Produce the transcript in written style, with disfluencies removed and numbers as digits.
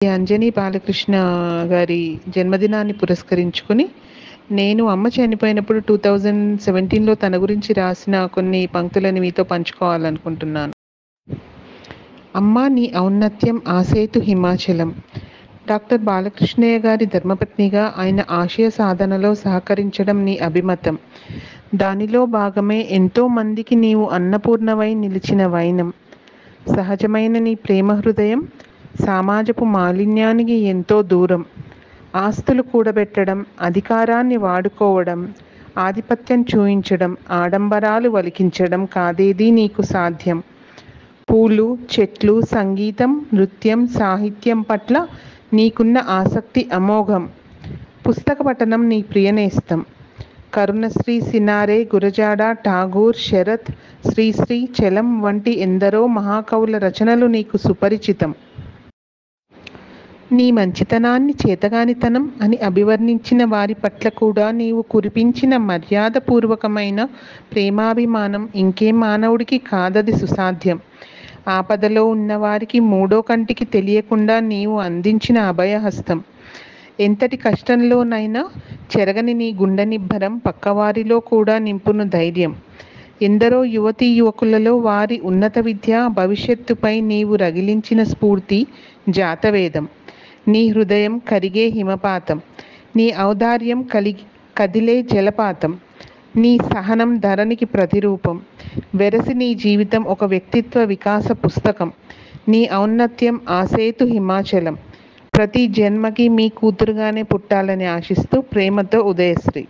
ఈ అంజనీ బాలకృష్ణ గారి జన్మదినాన్ని పురస్కరించుకుని నేను అమ్మ చనిపోయినప్పుడు 2017లో తన గురించి రాసిన కొన్ని పంక్తులని మీతో పంచుకోవాలనుకుంటున్నాను. అమ్మా నీ ఔన్నత్యం ఆసేతు హిమాచలం. డాక్టర్ బాలకృష్ణయ్య గారి ధర్మపత్నిగా ఆయన ఆశయ సాధనలో సహకరించడం నీ అభిమతం. దానిలో భాగమే ఎంతో మందికి నీవు అన్నపూర్ణవై నిలిచిన వైనం. సహజమైన నీ ప్రేమ హృదయం సమాజపు మాలిన్యానికి ఎంతో దూరం. ఆస్తులు కూడబెట్టడం, అధికారాన్ని వాడుకోవడం, ఆధిపత్యం చూయించడం, ఆడంబరాలు వలికించడం కాదేదీ నీకు సాధ్యం. పూలు, చెట్లు, సంగీతం, నృత్యం, సాహిత్యం పట్ల నీకున్న ఆసక్తి అమోఘం. పుస్తక పఠనం నీ ప్రియనేస్తం. కరుణశ్రీ, సినారే, గురజాడ, ఠాగూర్, శరత్, శ్రీశ్రీ, చలం వంటి ఎందరో మహాకవుల రచనలు నీకు సుపరిచితం. నీ మంచితనాన్ని చేతగానితనం అని అభివర్ణించిన వారి పట్ల కూడా నీవు కురిపించిన మర్యాదపూర్వకమైన ప్రేమాభిమానం ఇంకే మానవుడికి కాదది సుసాధ్యం. ఆపదలో ఉన్నవారికి మూడో కంటికి తెలియకుండా నీవు అందించిన అభయహస్తం. ఎంతటి కష్టంలోనైనా చెరగని నీ గుండె నిబ్బరం పక్కవారిలో కూడా నింపును ధైర్యం. ఎందరో యువతీ యువకులలో వారి ఉన్నత విద్య భవిష్యత్తుపై నీవు రగిలించిన స్ఫూర్తి జాతవేదం. నీ హృదయం కరిగే హిమపాతం. నీ ఔదార్యం కదిలే జలపాతం. నీ సహనం ధరణికి ప్రతిరూపం. వెరసి నీ జీవితం ఒక వ్యక్తిత్వ వికాస పుస్తకం. నీ ఔన్నత్యం ఆసేతు హిమాచలం. ప్రతి జన్మకి మీ కూతురుగానే పుట్టాలని ఆశిస్తూ ప్రేమతో ఉదయశ్రీ.